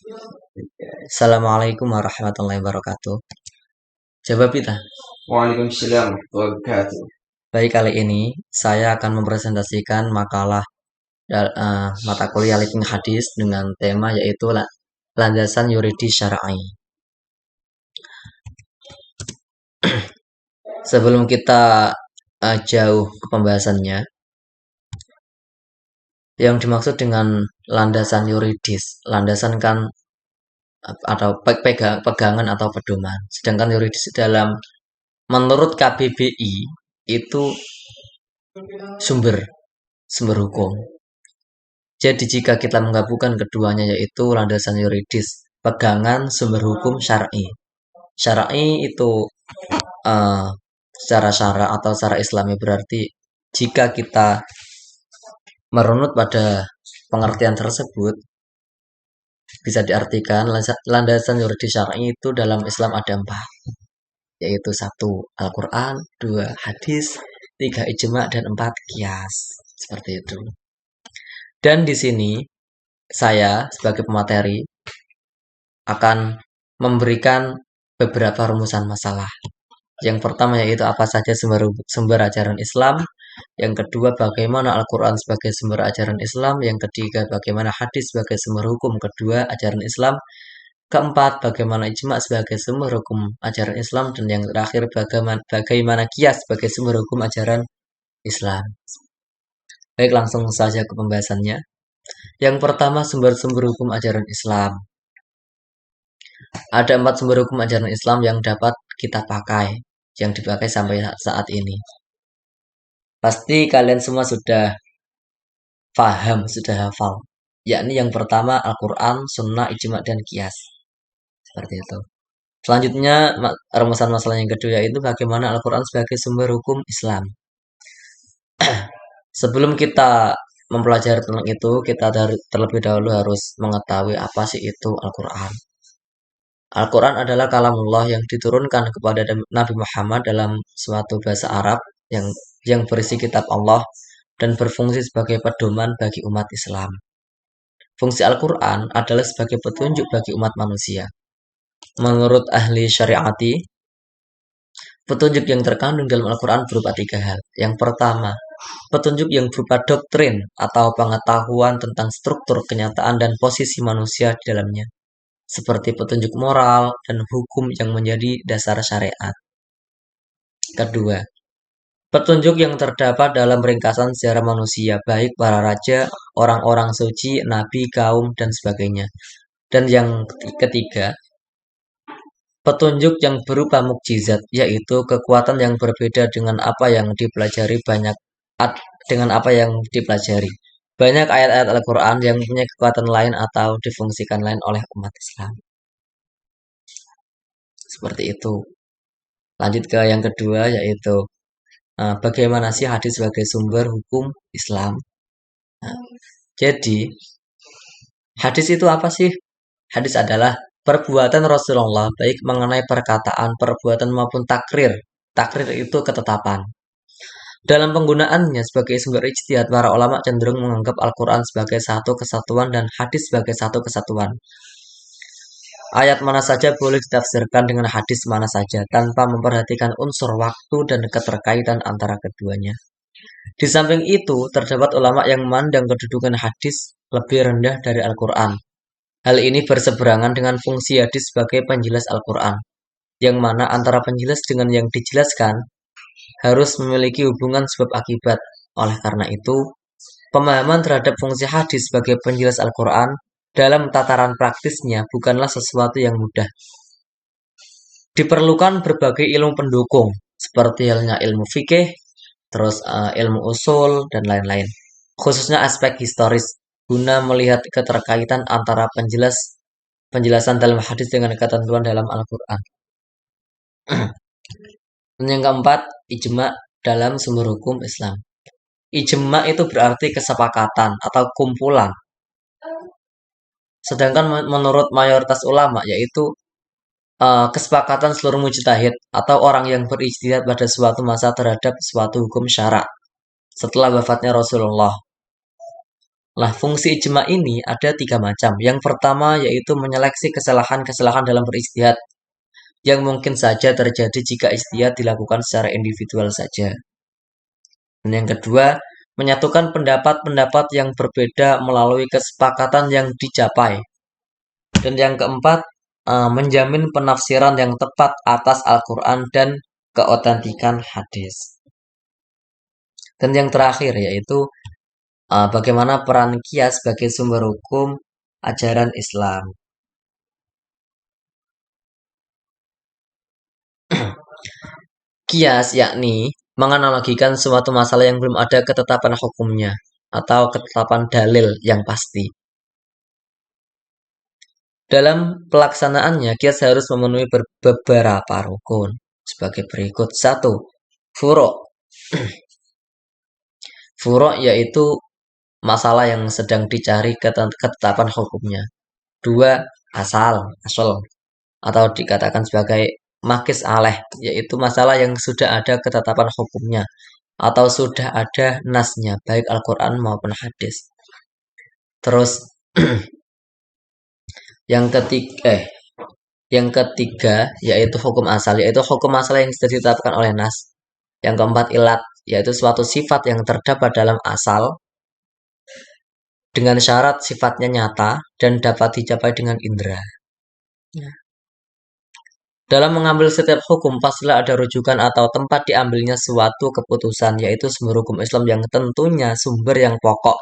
Assalamualaikum warahmatullahi wabarakatuh. Jawab kita. Waalaikumsalam warahmatullahi wabarakatuh. Baik, kali ini saya akan mempresentasikan makalah mata kuliah living hadis dengan tema yaitu landasan yuridis syar'i. Sebelum kita jauh ke pembahasannya, yang dimaksud dengan landasan yuridis, landasan kan atau pegangan atau pedoman. Sedangkan yuridis dalam menurut KBBI itu sumber sumber hukum. Jadi jika kita menggabungkan keduanya yaitu landasan yuridis, pegangan sumber hukum syar'i. Syar'i itu eh, secara syara atau secara Islami berarti jika kita merunut pada pengertian tersebut bisa diartikan landasan yuridis syar'i itu dalam Islam ada empat, yaitu satu Al-Quran, dua hadis, tiga ijma, dan empat qiyas. Seperti itu. Dan di sini saya sebagai pemateri akan memberikan beberapa rumusan masalah. Yang pertama yaitu apa saja sumber ajaran Islam. Yang kedua bagaimana Al-Quran sebagai sumber ajaran Islam. Yang ketiga bagaimana hadis sebagai sumber hukum kedua ajaran Islam. Keempat bagaimana ijma sebagai sumber hukum ajaran Islam. Dan yang terakhir bagaimana qiyas sebagai sumber hukum ajaran Islam. Baik, langsung saja ke pembahasannya. Yang pertama sumber-sumber hukum ajaran Islam. Ada empat sumber hukum ajaran Islam yang dapat kita pakai, yang dipakai sampai saat ini. Pasti kalian semua sudah paham, sudah hafal. Yakni yang pertama Al-Quran, Sunnah, Ijma, dan Qiyas. Seperti itu. Selanjutnya rumusan masalah yang kedua yaitu bagaimana Al-Quran sebagai sumber hukum Islam. Sebelum kita mempelajari tentang itu, kita terlebih dahulu harus mengetahui apa sih itu Al-Quran. Al-Quran adalah kalamullah yang diturunkan kepada Nabi Muhammad dalam suatu bahasa Arab yang berisi kitab Allah dan berfungsi sebagai pedoman bagi umat Islam. Fungsi Al-Quran adalah sebagai petunjuk bagi umat manusia. Menurut ahli syariati, petunjuk yang terkandung dalam Al-Quran berupa tiga hal. Yang pertama, petunjuk yang berupa doktrin atau pengetahuan tentang struktur kenyataan dan posisi manusia di dalamnya, seperti petunjuk moral dan hukum yang menjadi dasar syariat. Kedua, petunjuk yang terdapat dalam ringkasan sejarah manusia, baik para raja, orang-orang suci, nabi, kaum, dan sebagainya. Dan yang ketiga, petunjuk yang berupa mukjizat, yaitu kekuatan yang berbeda dengan apa yang dipelajari Banyak ayat-ayat Al-Quran yang punya kekuatan lain atau difungsikan lain oleh umat Islam. Seperti itu. Lanjut ke yang kedua yaitu bagaimana sih hadis sebagai sumber hukum Islam. Nah, jadi hadis itu apa sih? Hadis adalah perbuatan Rasulullah baik mengenai perkataan, perbuatan maupun takrir. Takrir itu ketetapan. Dalam penggunaannya sebagai sumber ijtihad, para ulama cenderung menganggap Al-Quran sebagai satu kesatuan dan hadis sebagai satu kesatuan. Ayat mana saja boleh ditafsirkan dengan hadis mana saja tanpa memperhatikan unsur waktu dan keterkaitan antara keduanya. Di samping itu, terdapat ulama yang memandang kedudukan hadis lebih rendah dari Al-Quran. Hal ini berseberangan dengan fungsi hadis sebagai penjelas Al-Quran, yang mana antara penjelas dengan yang dijelaskan harus memiliki hubungan sebab akibat. Oleh karena itu, pemahaman terhadap fungsi hadis sebagai penjelas Al-Quran dalam tataran praktisnya bukanlah sesuatu yang mudah. Diperlukan berbagai ilmu pendukung, seperti halnya ilmu fikih, terus ilmu usul, dan lain-lain. Khususnya aspek historis, guna melihat keterkaitan antara penjelasan dalam hadis dengan ketentuan dalam Al-Quran. Dan yang keempat, ijma dalam sumber hukum Islam. Ijma itu berarti kesepakatan atau kumpulan. Sedangkan menurut mayoritas ulama yaitu kesepakatan seluruh mujtahid atau orang yang berijtihad pada suatu masa terhadap suatu hukum syara setelah wafatnya Rasulullah. Nah, fungsi ijma ini ada tiga macam. Yang pertama yaitu menyeleksi kesalahan-kesalahan dalam beristihad yang mungkin saja terjadi jika ijtihad dilakukan secara individual saja. Dan yang kedua, menyatukan pendapat-pendapat yang berbeda melalui kesepakatan yang dicapai. Dan yang keempat, menjamin penafsiran yang tepat atas Al-Quran dan keotentikan hadis. Dan yang terakhir yaitu bagaimana peran qiyas sebagai sumber hukum ajaran Islam. Qiyas yakni menganalogikan suatu masalah yang belum ada ketetapan hukumnya atau ketetapan dalil yang pasti. Dalam pelaksanaannya, qiyas harus memenuhi beberapa rukun sebagai berikut. 1. Furu'. Furu' yaitu masalah yang sedang dicari ketetapan hukumnya. 2. Asal atau dikatakan sebagai makis aleh, yaitu masalah yang sudah ada ketetapan hukumnya atau sudah ada nasnya, baik Al-Quran maupun hadis. Terus yang ketiga yaitu hukum asal, yaitu hukum asal yang sudah ditetapkan oleh nas. Yang keempat ilat, yaitu suatu sifat yang terdapat dalam asal dengan syarat sifatnya nyata dan dapat dicapai dengan indera. Dalam mengambil setiap hukum, pastilah ada rujukan atau tempat diambilnya suatu keputusan, yaitu sumber hukum Islam yang tentunya sumber yang pokok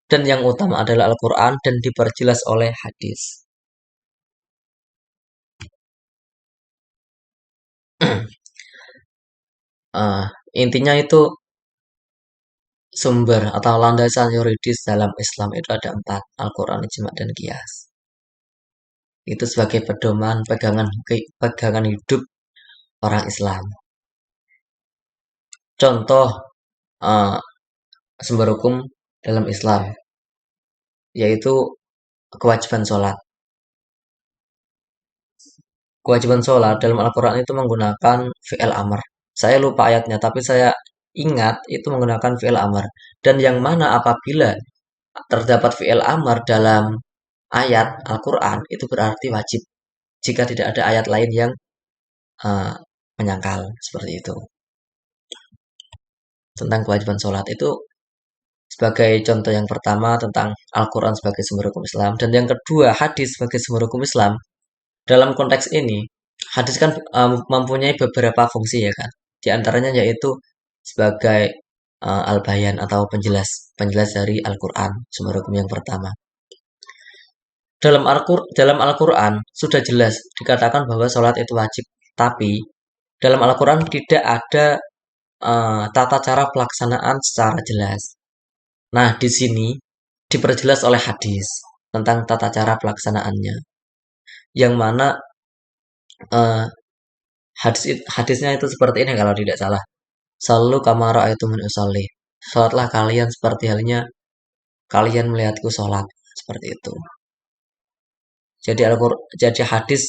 dan yang utama adalah Al-Quran dan diperjelas oleh hadis. Intinya itu sumber atau landasan yuridis dalam Islam itu ada 4, Al-Quran, ijma, dan qiyas. Itu sebagai pedoman pegangan hidup orang Islam. Contoh sumber hukum dalam Islam yaitu kewajiban sholat. Kewajiban sholat dalam Al-Quran itu menggunakan fi'il amr. Saya lupa ayatnya, tapi saya ingat itu menggunakan fi'il amr. Dan yang mana apabila terdapat fi'il amr dalam ayat Al-Quran, itu berarti wajib. Jika tidak ada ayat lain yang menyangkal, seperti itu. Tentang kewajiban sholat itu sebagai contoh yang pertama tentang Al-Quran sebagai sumber hukum Islam. Dan yang kedua, hadis sebagai sumber hukum Islam. Dalam konteks ini, hadis kan mempunyai beberapa fungsi ya kan. Di antaranya yaitu sebagai al-bayan atau penjelas dari Al-Quran, sumber hukum yang pertama. Dalam Al-Quran sudah jelas dikatakan bahwa sholat itu wajib, tapi dalam Al-Quran tidak ada tata cara pelaksanaan secara jelas. Nah, di sini diperjelas oleh hadis tentang tata cara pelaksanaannya, yang mana hadisnya itu seperti ini kalau tidak salah. Sallu kama ra'aitumuni usolli. Sholatlah kalian seperti halnya kalian melihatku sholat, seperti itu. Jadi hadis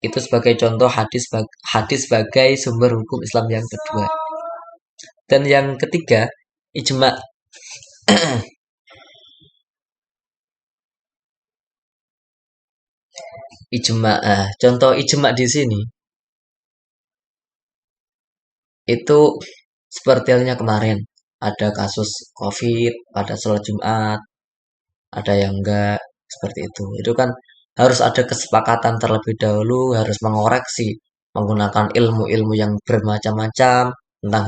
itu sebagai contoh hadis sebagai sumber hukum Islam yang kedua. Dan yang ketiga, ijma. Ijma. Contoh ijma di sini itu seperti halnya kemarin ada kasus COVID pada sholat Jumat, ada yang enggak seperti itu. Itu kan harus ada kesepakatan terlebih dahulu, harus mengoreksi menggunakan ilmu-ilmu yang bermacam-macam tentang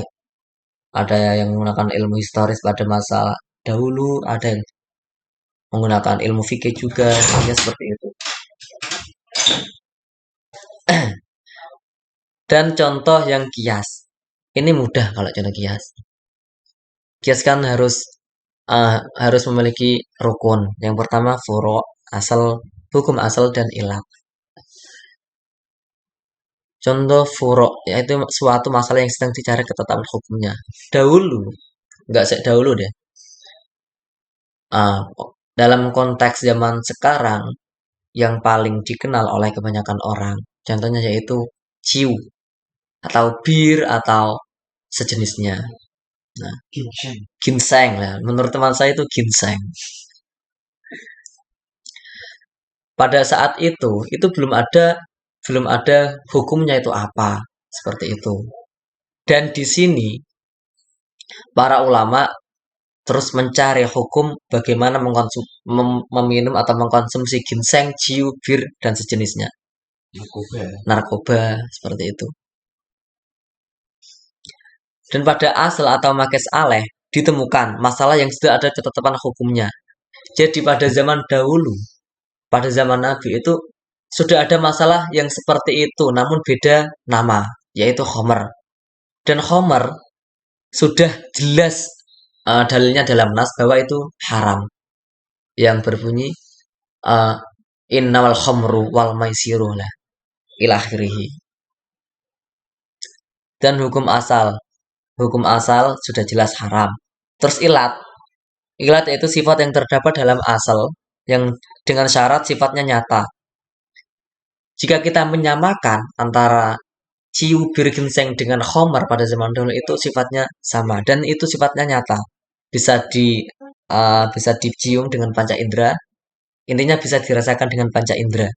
ada yang menggunakan ilmu historis pada masa dahulu, ada yang menggunakan ilmu fikih juga, ya seperti itu. Dan contoh yang kias. Ini mudah kalau contoh kias. Kias kan harus memiliki rukun. Yang pertama furu', hukum asal dan ilat. Contoh furu' yaitu suatu masalah yang sedang dicari ketetapan hukumnya. Dahulu deh. Dalam konteks zaman sekarang yang paling dikenal oleh kebanyakan orang, contohnya yaitu ciu atau bir atau sejenisnya. Nah, ginseng lah. Menurut teman saya itu ginseng. pada saat itu belum ada hukumnya itu apa, seperti itu. Dan di sini para ulama terus mencari hukum bagaimana meminum atau mengkonsumsi ginseng, ciu, bir, dan sejenisnya. Narkoba. Narkoba, seperti itu. Dan pada asal atau makes aleh ditemukan masalah yang sudah ada ketetapan hukumnya. Jadi pada zaman dahulu, pada zaman Nabi itu sudah ada masalah yang seperti itu, namun beda nama, yaitu khomer. Dan khomer sudah jelas dalilnya dalam nas bahwa itu haram. Yang berbunyi innamal khamru wal maisiru lah ila akhirih. Dan hukum asal sudah jelas haram. Terus ilat yaitu sifat yang terdapat dalam asal yang dengan syarat sifatnya nyata. Jika kita menyamakan antara ciu bir ginseng dengan khomer pada zaman dahulu itu sifatnya sama dan itu sifatnya nyata. Bisa dicium dengan panca indera. Intinya bisa dirasakan dengan panca indera.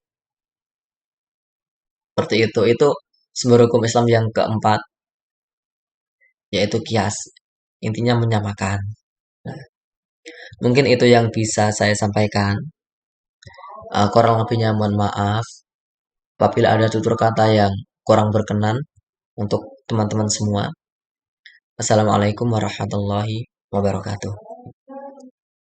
Seperti itu. Itu sumber hukum Islam yang keempat, yaitu kias. Intinya menyamakan. Nah, mungkin itu yang bisa saya sampaikan. Kurang lebihnya mohon maaf. Apabila ada tutur kata yang kurang berkenan untuk teman-teman semua. Assalamualaikum warahmatullahi wabarakatuh.